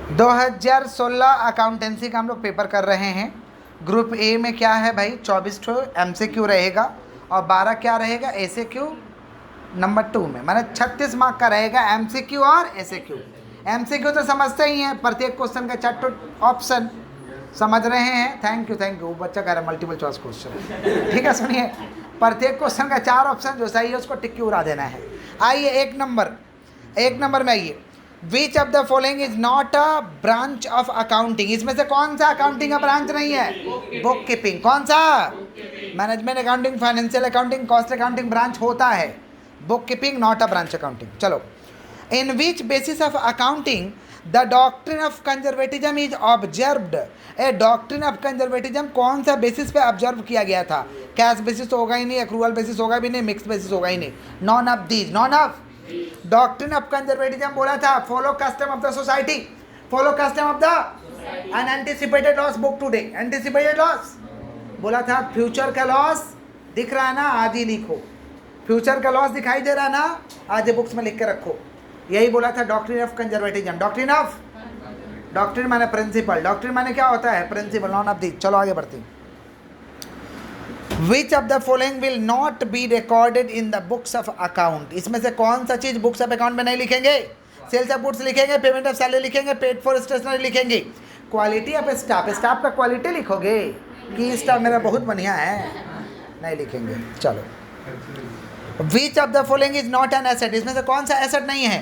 2016 accountancy का हम लोग पेपर कर रहे हैं। ग्रुप ए में क्या है भाई, 24 ठो MCQ रहेगा और 12 क्या रहेगा ACQ नंबर 2 में, माने 36 मार्क का रहेगा MCQ और ACQ। MCQ तो समझते ही हैं, प्रत्येक क्वेश्चन का 4 ऑप्शन समझ रहे हैं। Thank you. बच्चा कह रहा है मल्टीपल चॉइस क्वेश्चन, ठीक है। सुनिए, प्रत्येक क्वेश्चन का 4 ऑप्शन जो सही है उसको टिक के उड़ा देना है। आइए एक नंबर में आइए। Which of the following is not a branch of accounting, इसमें से कौन सा अकाउंटिंग का ब्रांच नहीं है? Book keeping. कौन सा? Management accounting, financial accounting, cost accounting branch होता है, book keeping not a branch accounting. चलो, in which basis of accounting the doctrine of conservatism is observed. A doctrine of conservatism कौन सा basis पे observe किया गया था? कैश बेसिस तो होगा ही नहीं, एक्रूअल बेसिस होगा भी नहीं, मिक्स बेसिस होगा ही नहीं, non of these, none of. Doctrine of conservatism बोला था follow custom of the society, follow custom of the unanticipated loss book today, anticipated loss बोला था। फ्यूचर का लॉस दिख रहा है ना, आज ही लिखो। फ्यूचर का लॉस दिखाई दे रहा है ना, आज बुक्स में लिख के रखो। यही बोला था डॉक्ट्रिन ऑफ कंजर्वेटिज्म। डॉक्ट्रिन माने प्रिंसिपल, डॉक्ट्रिन माने क्या होता है? Principle, none of these. चलो आगे बढ़ते हैं। Which of the following will not be recorded in the books of account, इसमें से कौन सा चीज बुक्स ऑफ अकाउंट में नहीं लिखेंगे? सेल्स ऑफ गुड्स लिखेंगे, पेमेंट ऑफ सैलरी लिखेंगे, पेड फॉर स्टेशनरी लिखेंगे, क्वालिटी ऑफ स्टाफ, स्टाफ का क्वालिटी लिखोगे कि स्टाफ मेरा बहुत बढ़िया है, नहीं लिखेंगे। चलो, which of the following is not an asset, इसमें से कौन सा एसेट नहीं है?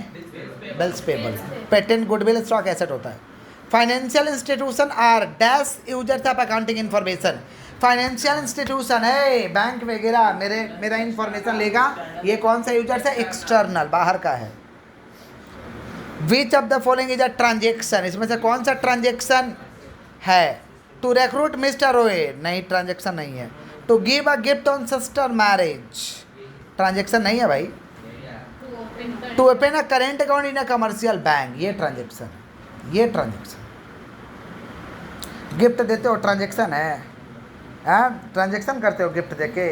Bills payable, patent, goodwill, stock asset होता है। Financial institution are dash users of accounting information, financial institution है, बैंक वगैरह मेरा इंफॉर्मेशन लेगा, ये कौन सा यूजर्स है? एक्सटर्नल, बाहर का है। विच of the following is a transaction, इसमें से कौन सा ट्रांजेक्शन है? टू रिक्रूट मिस्टर ओए, नहीं ट्रांजेक्शन नहीं है। To give a gift on sister marriage, transaction नहीं है भाई। To open a current account in a commercial bank, ये ट्रांजेक्शन, ये ट्रांजेक्शन। गिफ्ट देते हो, ट्रांजेक्शन है। हाँ, ट्रांजेक्शन करते हो गिफ्ट देके,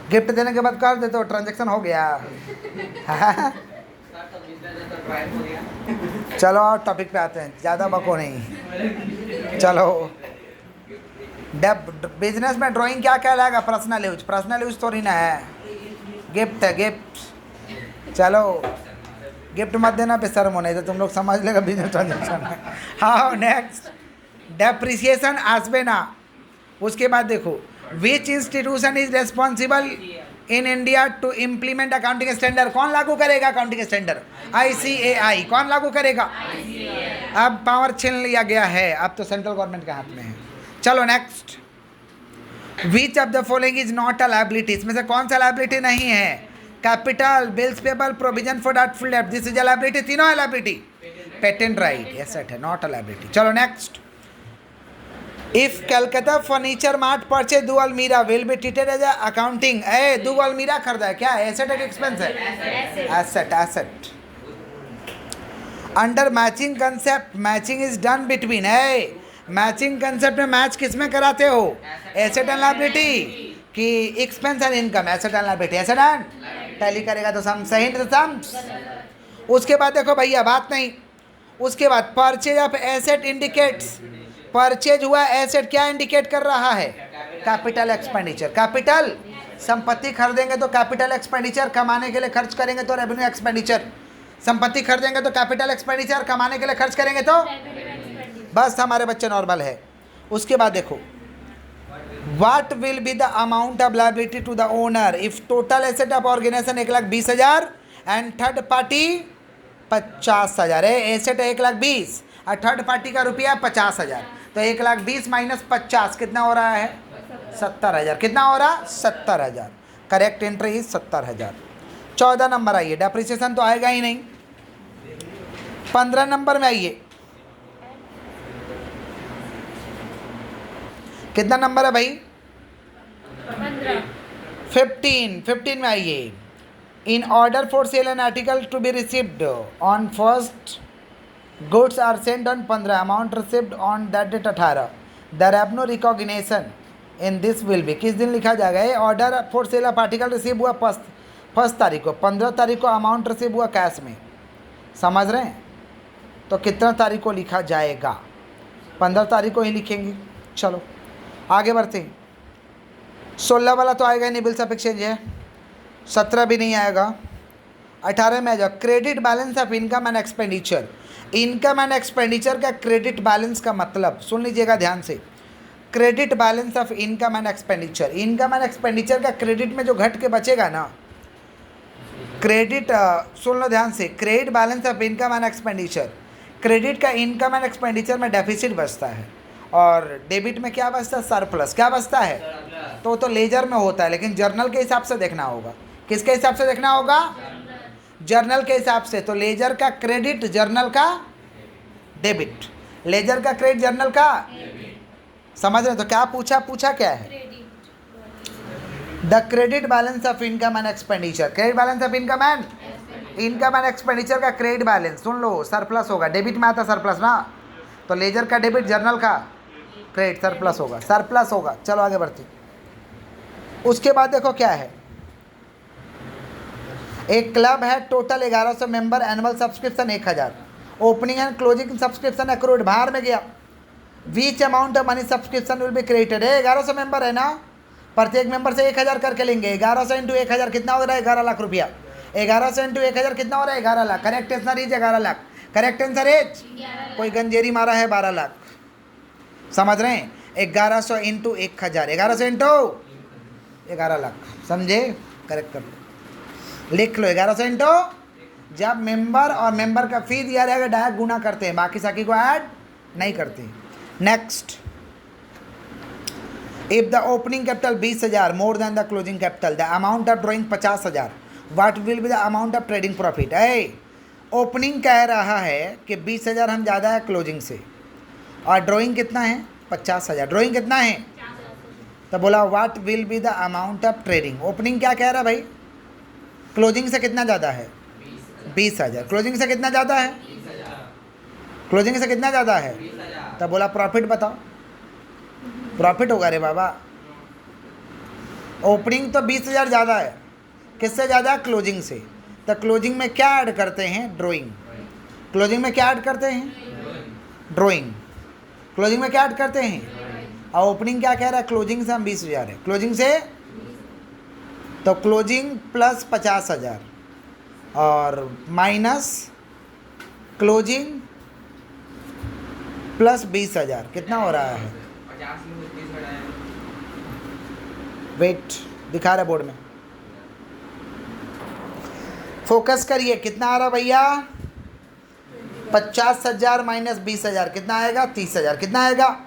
गिफ्ट देने के बाद कर देते हो, ट्रांजेक्शन हो गया। चलो और टॉपिक पे आते हैं, ज़्यादा बको नहीं। चलो, बिजनेस में ड्राइंग क्या कहलाएगा? पर्सनल यूज, पर्सनल यूज थोड़ी ना है, गिफ्ट है, गिफ्ट। चलो, गिफ्ट मत देना पे शर्म होने तो तुम लोग समझ लेगा बिजनेस ट्रांजेक्शन है। हाँ, नेक्स्ट डेप्रिसिएशन आसबेना। उसके बाद देखो, which institution is responsible in India to implement accounting standard, कौन लागू करेगा अकाउंटिंग स्टैंडर्ड? ICAI। कौन लागू करेगा? अब पावर छीन लिया गया है, अब तो सेंट्रल गवर्नमेंट के हाथ में है। चलो next, which of the following is not a liability, इसमें से कौन सा लायबिलिटी नहीं है? Capital, bills payable, provision for doubtful डेब्ट, दिस इज अ लायबिलिटी, तीनों है लायबिलिटी। पेटेंट राइट, एसेट है, नॉट अ लायबिलिटी। चलो next, if Calcutta furniture mart purchase दो अलमीरा will be treated as accounting. A, दो अलमीरा खरीदा है, क्या एसेट है कि एक्सपेंस है? Asset, asset. Under matching concept, matching is done between, है मैचिंग कंसेप्ट में मैच किस में कराते हो? एसेट एंड लायबिलिटी कि expense and income? Asset and liability, asset and tally करेगा तो सम सही, तो सम्स। उसके बाद देखो भैया, बात नहीं, उसके बाद purchase of asset indicates, purchase हुआ एसेट क्या इंडिकेट कर रहा है? Capital expenditure. कैपिटल, संपत्ति खरीदेंगे तो कैपिटल एक्सपेंडिचर, कमाने के लिए खर्च करेंगे तो रेवेन्यू एक्सपेंडिचर। संपत्ति खरीदेंगे तो कैपिटल एक्सपेंडिचर, कमाने के लिए खर्च करेंगे तो, बस हमारे बच्चे नॉर्मल है। उसके बाद देखो, what will be the amount of liability to the owner if total asset of organization 1,20,000 and third party 50,000 है। एसेट 1,20,000 और थर्ड पार्टी का रुपया 50,000, तो 1,20,000 माइनस 50 कितना हो रहा है? 70,000। कितना हो रहा? 70,000। Correct entry is 70,000। 14 नंबर आइए, डेप्रिसिएशन तो आएगा ही नहीं। 15 नंबर में आइए, कितना नंबर है भाई? 15 में आइए। In order for sale an article to be received on first, goods are send on 15, amount received on that date 18, the revenue recognition in this will be, किस दिन लिखा जाएगा? ये order for sale of article receive हुआ first तारीख को, 15 तारीख को अमाउंट रिसीव हुआ कैश में, समझ रहे हैं? तो कितना तारीख को लिखा जाएगा? 15 तारीख को ही लिखेंगे। चलो आगे बढ़ते हैं। 16 वाला तो आएगा नहीं, बिल्स ऑफ एक्सचेंज है। 17 भी नहीं आएगा। 18 में आ जाओ, credit balance of income and expenditure. Income and expenditure का क्रेडिट बैलेंस का मतलब सुन लीजिएगा ध्यान से। Credit balance of income and expenditure, income and expenditure का क्रेडिट में जो घट के बचेगा ना, क्रेडिट सुन लो ध्यान से, credit balance of income and expenditure, credit का इनकम एंड एक्सपेंडिचर में डेफिसिट बचता है और डेबिट में क्या बचता है? सरप्लस। क्या बचता है? तो लेजर में होता है, लेकिन जर्नल के हिसाब से देखना होगा। किसके हिसाब से देखना होगा? जर्नल के हिसाब से। तो लेजर का क्रेडिट, जर्नल का डेबिट। लेजर का क्रेडिट, जर्नल का समझ रहे? तो क्या पूछा क्या है? The credit balance of income and expenditure. Credit balance of income and expenditure का क्रेडिट बैलेंस सुन लो, सरप्लस होगा। डेबिट में आता सरप्लस ना, तो लेजर का डेबिट, जर्नल का क्रेडिट, सरप्लस होगा, सरप्लस होगा। चलो आगे बढ़ते। उसके बाद देखो क्या है, एक क्लब है, total 1100 member, annual subscription 1000, opening and closing subscription accrued, बाहर में गया। विच amount of money subscription will be created. 1100 member है ना, प्रत्येक मेंबर से 1000 करके लेंगे। 1100 इंटू 1000 कितना हो रहा है? 11 लाख रुपया। 1100 इंटू 1000 कितना हो रहा है? 11 lakh. Correct answer is 11 lakh. Correct answer is, कोई गंजेरी मारा है 12 लाख। समझ रहे हैं? 1100 इंटू 1000, 1100 इंटू 11 लाख। समझे? करेक्ट कर लो, लिख लो 1100 इंटू, जब मेंबर और मेंबर का फी दिया रहेगा डायरेक्ट गुना करते हैं, बाकी साकी को ऐड नहीं करते। Next, if the opening capital 20,000 more than the closing capital, the amount of drawing 50,000, what will be the amount of trading profit. Opening कह रहा है कि 20,000 हम ज़्यादा है क्लोजिंग से, और ड्रॉइंग कितना है? 50,000। ड्रॉइंग कितना है? तो बोला what will be the amount of trading. Opening क्या कह रहा है भाई? क्लोजिंग से कितना ज़्यादा है? 20,000। क्लोजिंग से कितना ज़्यादा है? क्लोजिंग से कितना ज़्यादा है? तो बोला प्रॉफिट बताओ। प्रॉफिट होगा रे बाबा। ओपनिंग तो 20,000 ज़्यादा है, किससे ज़्यादा? क्लोजिंग से। तो क्लोजिंग में क्या ऐड करते हैं? ड्रॉइंग। क्लोजिंग में क्या ऐड करते हैं? ड्रॉइंग। क्लोजिंग में क्या ऐड करते हैं? और ओपनिंग क्या कह रहा है? क्लोजिंग से हम 20,000 है, क्लोजिंग से, तो क्लोजिंग प्लस 50,000 और माइनस क्लोजिंग प्लस 20,000 कितना हो रहा है? वेट दिखा रहा बोर्ड में, फोकस करिए। कितना आ रहा भैया? 50,000 माइनस 20,000 कितना आएगा? 30,000। कितना आएगा?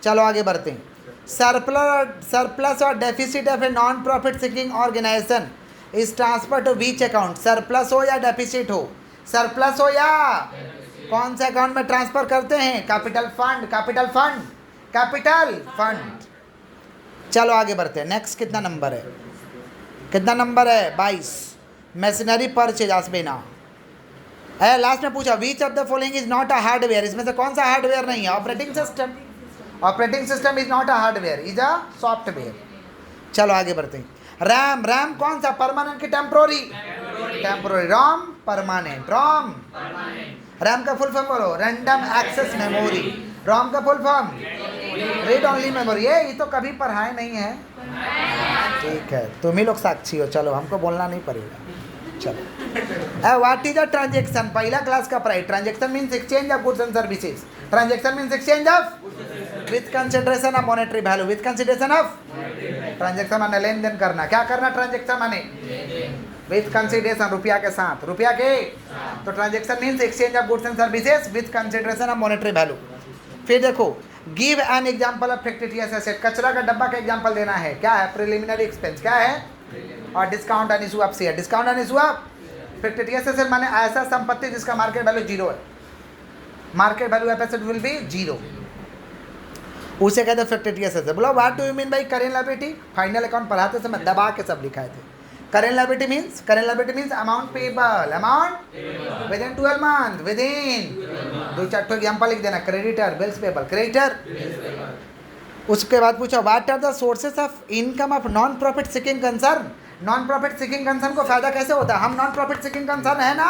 चलो आगे बढ़ते हैं। सरप्लस और deficit of a non profit seeking organization is transfer to which account. Surplus हो या डेफिसिट हो, सरप्लस हो या कौन से अकाउंट में ट्रांसफर करते हैं? Capital fund, capital fund, capital fund. चलो आगे बढ़ते हैं। नेक्स्ट कितना नंबर है? कितना नंबर है? 22। मशीनरी परचेज आसबेना है। लास्ट में पूछा विच of the following is not a hardware. इसमें से कौन सा हार्डवेयर नहीं है? Operating system. Operating system is not a hardware, is a software. चलो आगे बढ़ते हैं। रैम, रैम कौन सा? परमानेंट की temporary? Temporary. ROM permanent. ROM, RAM का फुल फॉर्म बोलो। Random access memory. रोम का full form read only memory. ये तो कभी पढ़ाए नहीं है, ठीक है, तुम ही लोग साक्षी हो। चलो हमको बोलना नहीं पड़ेगा। चलो, व्हाट इज अ ट्रांजेक्शन? पहला क्लास का पढ़ाई। Transaction means exchange of goods and services. Transaction means exchange of with consideration of monetary value. With consideration of, transaction माने लेन देन करना। क्या करना? ट्रांजेक्शन माने विथ कंसिडरेशन, रुपया के साथ, रुपया के। तो transaction means exchange of goods and services with consideration of monetary value. फिर देखो, give an example of fictitious asset. कचरा का डब्बा का एग्जाम्पल देना है। क्या है? Preliminary expense. क्या है? और discount and issue of share. Discount and issue of fictitious asset माने ऐसा संपत्ति जिसका मार्केट वैल्यू 0 है। Market value of asset will be 0, उसे कहते हैं फैक्टिटियस एसेट। बोलो what do you mean by current liability? Final account पढ़ाते समय दबा के सब लिखाए थे। Current liability means amount payable, amount within 12 month, within. दो चार एग्जाम्पल लिख देना। Creditor, bills payable, creditor. उसके बाद पूछा what are the sources of income of non profit seeking concern. Non profit seeking concern को फायदा कैसे होता है? हम नॉन प्रॉफिट सीकिंग कंसर्न है ना,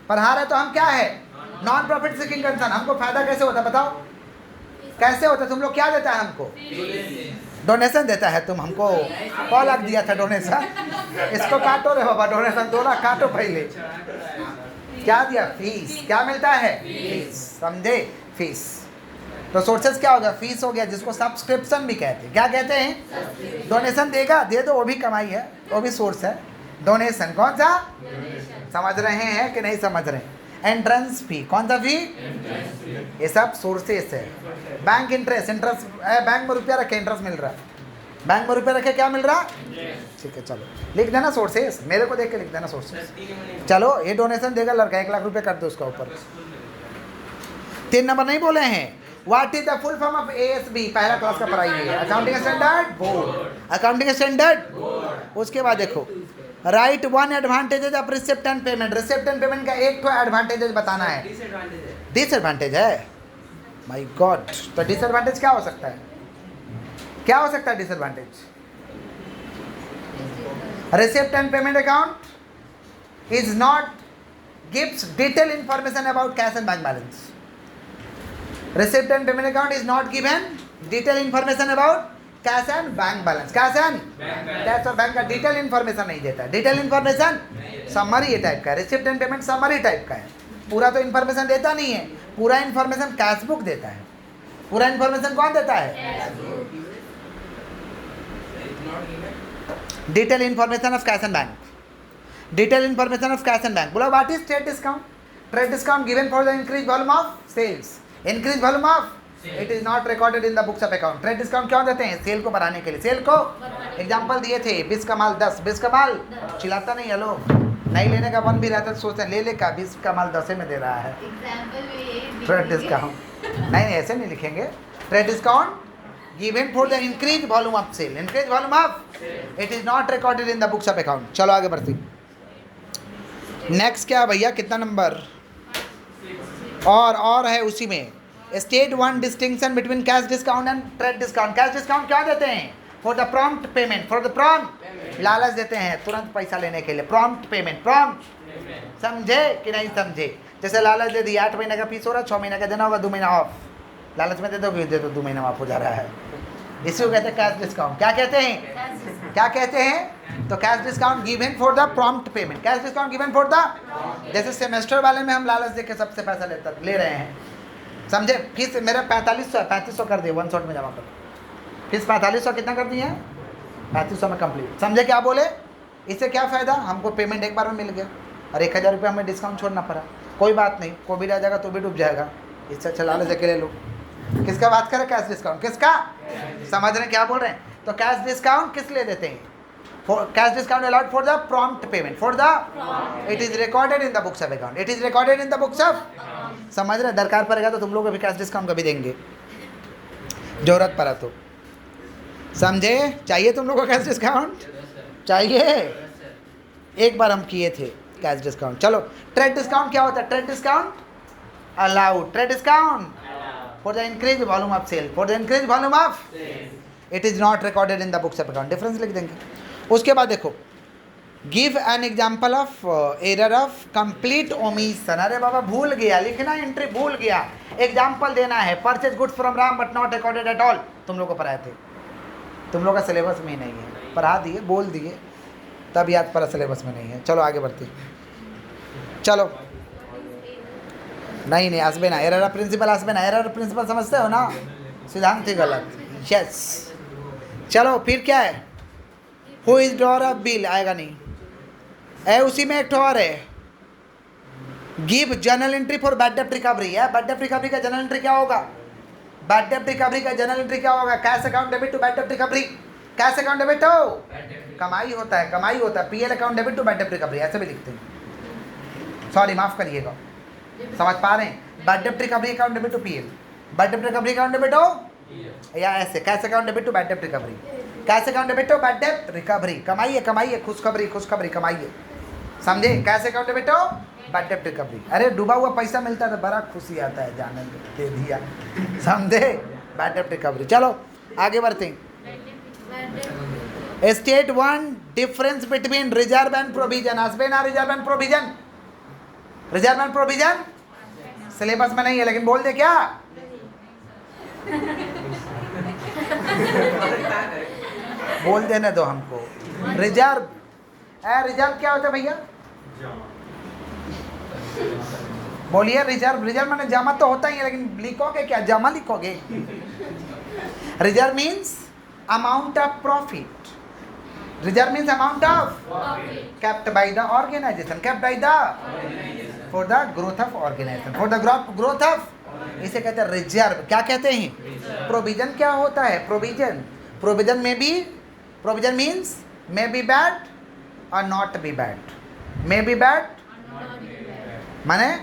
पढ़ा रहे तो हम क्या है? नॉन प्रॉफिट सीकिंग कंसर्न, हमको फायदा कैसे होता है बताओ, कैसे होता है? तुम लोग क्या देता है हमको? डोनेशन देता है। तुम हमको 100 लाख दिया था डोनेशन, इसको काटो रे बाबा, डोनेशन 2 लाख काटो पहले। क्या दिया? फीस। क्या मिलता है? फीस। समझे? फीस। तो सोर्सेस क्या हो गया? फीस हो गया, जिसको सब्सक्रिप्शन भी कहते हैं। क्या कहते हैं? डोनेशन देगा, दे दो, वो भी कमाई है, वो भी सोर्स है। डोनेशन कौन सा? समझ रहे हैं कि नहीं समझ रहे हैं? एंट्रेंस फी, कौन सा फी? ये सब सोर्सेस है। बैंक इंटरेस्ट, इंटरेस्ट बैंक में रुपया रखे इंटरेस्ट मिल रहा है, बैंक में रुपया रखे क्या मिल रहा? ठीक है, चलो लिख देना सोर्सेस, मेरे को देख के लिख देना सोर्सेस। चलो, ये डोनेशन देगा लड़का, 1 लाख रुपये कर दो उसका ऊपर। 3 नंबर नहीं बोले हैं। What is the full form of ASB? पहला क्लास का पढ़ाई है, accounting standard board. Accounting standard. उसके बाद देखो, right 1 advantages of receipt and payment. Receipt and payment का एक तो एडवांटेजेज बताना है। डिसएडवांटेज है? माय गॉड, तो डिसएडवांटेज क्या हो सकता है? क्या हो सकता है disadvantage? Receipt and payment account is not gives detail information about cash and bank balance. Receipt and payment account is not given detailed information about cash and bank balance. Cash and cash और bank का detail information नहीं देता है। Detail information summary ये type का है। Receipt and payment summary type का है, पूरा तो इन्फॉर्मेशन देता नहीं है। पूरा इन्फॉर्मेशन कैश बुक देता है। पूरा इन्फॉर्मेशन कौन देता है? Detail information of cash and bank. Detail information of cash and bank. बोला what is trade discount? Trade discount given for the increase volume of sales. Increase volume of, it is not recorded in the books of account. Trade discount क्यों देते हैं? Cell को बढ़ाने के लिए। Cell को example दिए थे, 20 का माल 10, 20 का माल चिल्लाता नहीं है लोग, नहीं लेने का मन भी रहता है, सोचते हैं ले ले का 20 का माल 10 में दे रहा है। ट्रेड डिस्काउंट नहीं, ऐसे नहीं लिखेंगे। Trade discount given for the increase volume of sale. Increase volume of, it is not recorded in the books of account. चलो आगे बढ़ते। नेक्स्ट क्या भैया, कितना नंबर? और है उसी में, state 1 distinction between cash discount and trade discount. Cash discount क्या देते हैं? For the prompt payment. For the prompt, लालच देते हैं तुरंत पैसा लेने के लिए। प्रॉम्प्ट पेमेंट, प्रॉम्प्ट, समझे कि नहीं समझे? जैसे लालच दे दिया, 8 महीने का फीस हो रहा है, 6 महीने का देना होगा, 2 महीना ऑफ। लालच में दे दो, 2 महीना ऑफ हो जा रहा है। इसी को कहते हैं कैश डिस्काउंट। क्या कहते हैं? क्या कहते हैं? तो cash discount given for the prompt payment. Cash discount given for the, जैसे सेमेस्टर वाले में हम लालच देके सबसे पैसा ले रहे हैं, समझे? फीस मेरा 4500 है, 3500 कर दिए, 1 शॉट में जमा करो। फीस 4500 कितना कर दिए? 3500 में कंप्लीट। समझे क्या बोले? इससे क्या फ़ायदा? हमको पेमेंट एक बार में मिल गया और 1000 रुपये हमें डिस्काउंट छोड़ना पड़ा। कोई बात नहीं, कोविड आ जाएगा तो भी डूब जाएगा, इससे अच्छा लालच देके ले लो। किसका बात करें? Cash discount. किसका? समझ रहे हैं क्या बोल रहे हैं? तो कैश डिस्काउंट किस लिए देते हैं? Cash discount allowed for the prompt payment. For the, it is recorded in the books of account. It is recorded in the books of, समझ रहे? दरकार पड़ेगा तो तुम लोग भी कैश डिस्काउंट कभी देंगे, जरूरत पड़ा तो। समझे? चाहिए तुम लोग को कैश डिस्काउंट? चाहिए? एक बार हम किए थे कैश डिस्काउंट। चलो, ट्रेड डिस्काउंट क्या होता है? Trade discount allowed. Trade discount for the increase volume of sale. For the increase volume of, it is not recorded in the books of account. Difference लिख देंगे। उसके बाद देखो, give an example of error of complete omission. अरे बाबा भूल गया लिखना, एंट्री भूल गया, एग्जाम्पल देना है। Purchase goods from Ram but not recorded at all. तुम लोग को पढ़ाए थे, तुम लोग का सिलेबस में ही नहीं है। पढ़ा दिए, बोल दिए, तब याद पड़ा सिलेबस में नहीं है। चलो आगे बढ़ते। चलो, नहीं हंसबे ना, एरर ऑफ प्रिंसिपल हंसबे ना। एरर ऑफ प्रिंसिपल समझते हो ना? सिद्धांत ही गलत। यस, चलो फिर क्या है? Who is drawer of bill आएगा नहीं है। उसी में एक और है, give journal entry for bad डेब्ट रिकवरी है। बैड डेब्ट रिकवरी का जर्नल एंट्री क्या होगा? बैड डेब्ट रिकवरी का जर्नल एंट्री क्या होगा? Cash account debit to bad डेब्ट रिकवरी। कैश अकाउंट डेबिट हो, कमाई होता है, कमाई होता है। PL account debit to bad डेब्ट रिकवरी, ऐसे भी लिखते हैं। सॉरी, माफ करिएगा, समझ पा रहे हैं? बैड डेब्ट recovery account debit to PL, bad डेब्ट रिकवरी अकाउंट डेबिट हो, या ऐसे cash account debit to bad डेब्ट recovery. Cash account debit to bad डेब्ट रिकवरी, कमाइए कमाइए, खुशखबरी खुशखबरी कमाइए, समझे? कैश अकाउंट डेबिट हो, बैड डेब्ट रिकवरी। अरे डूबा हुआ पैसा मिलता है तो बड़ा खुशी आता है, जाने दे दिया, समझे? बैड डेब्ट रिकवरी। चलो आगे बढ़ते हैं। State 1 difference between reserve and provision. Husband reserve and provision. Reserve and provision syllabus में नहीं है, लेकिन बोल दे क्या? बोल देने दो हमको। रिजर्व, रिजर्व क्या होता है भैया? बोलिए रिजर्व। रिजर्व मैंने जमा तो होता ही है, लेकिन लिखोगे क्या? जमा लिखोगे। Reserve means amount of profit. Reserve means amount of kept by the organization, kept by the for the growth of organization, for the growth of, इसे कहते हैं रिजर्व। क्या कहते हैं? प्रोविजन क्या होता है? प्रोविजन, प्रोविजन में भी, provision means may be bad और not be bad. May be bad माने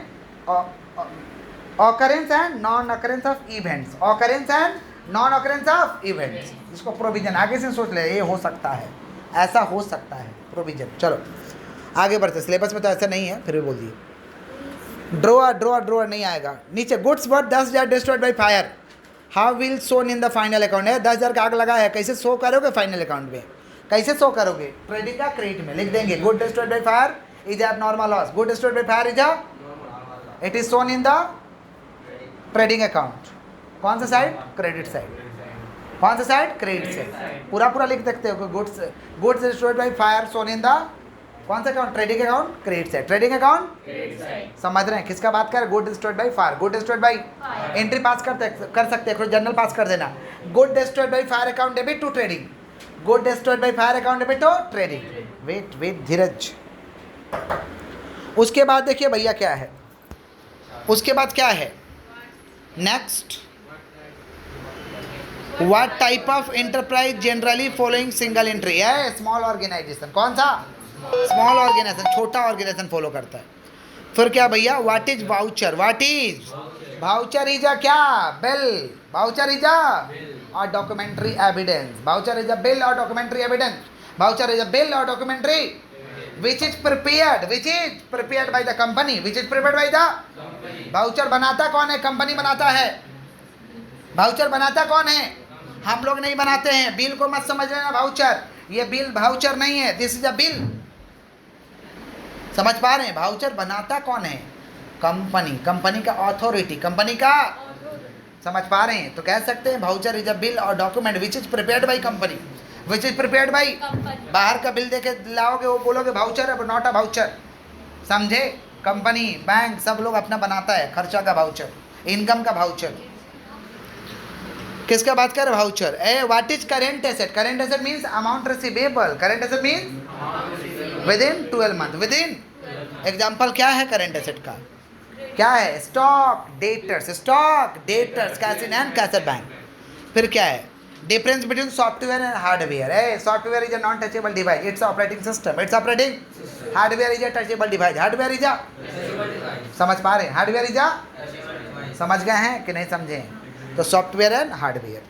occurrence and non occurrence of events, occurrence and non occurrence of events, इसको प्रोविजन। आगे से सोच ले, ये हो सकता है, ऐसा हो सकता है, प्रोविजन। चलो आगे बढ़ते। सिलेबस में तो ऐसा नहीं है, फिर भी बोल दिए। ड्रॉअर, ड्रॉअर, ड्रॉअर नहीं आएगा। नीचे goods worth 10,000 destroyed by fire, how will shown in the final account. है 10,000 का आग लगा है, कैसे शो करोगे फाइनल अकाउंट में? कैसे शो करोगे? ट्रेडिंग का क्रेडिट में लिख देंगे, good destroyed by fire is abnormal loss, good destroyed by fire is a, it is shown in the trading account. कौन सा साइड? Credit side. कौन सा साइड? Credit side. पूरा पूरा लिख सकते हो, goods, goods destroyed by fire shown in the, कौन सा account? Trading account, credit side. Trading account समझ रहे हैं? किसका बात कर? Good destroyed by fire, good destroyed by, entry pass कर सकते हैं, जर्नल पास कर देना। Good destroyed by fire account debit to trading, good destroyed by fire account debit to trading. Wait wait Dheeraj. उसके बाद देखिए भैया क्या है, उसके बाद क्या है next, what type of enterprise generally following single entry है? Small organization. कौन सा? स्मॉल ऑर्गेनाइजेशन, छोटा ऑर्गेनाइजेशन फॉलो करता है। फिर क्या भैया? What is voucher? What is voucher? Is a क्या? बिल। वाउचर इज अ और documentary evidence. Voucher is a bill और documentary evidence. Voucher is a bill और documentary which is prepared by the company, which is prepared by the, voucher बनाता कौन है? Company बनाता है। Voucher बनाता कौन है? हम लोग नहीं बनाते हैं। बिल को मत समझ लेना वाउचर, ये बिल वाउचर नहीं है, दिस इज अ बिल। समझ पा रहे हैं? वाउचर बनाता कौन है? कंपनी, कंपनी का अथॉरिटी, कंपनी का, समझ पा रहे हैं? तो कह सकते हैं वाउचर इज अ बिल और document which is prepared by company, which is prepared by. बाहर का बिल देके लाओगे, वो बोलोगे वाउचर है, नॉट अ वाउचर। समझे? कंपनी, बैंक सब लोग अपना बनाता है, खर्चा का वाउचर, इनकम का वाउचर। किसका बात कर? Voucher. What is current asset? Current asset means amount receivable. Current asset means with in 12 month, with in. Example क्या है करेंट एसेट का? क्या है? Stock debtors, stock debtors, cash in and cash at bank. फिर क्या है? Difference between software and hardware. Software is a non touchable device, it's operating system, it's operating. Hardware is a touchable device, hardware is a, समझ पा रहे हैं? Hardware is a, समझ गए हैं कि नहीं समझे? तो सॉफ्टवेयर एंड हार्डवेयर।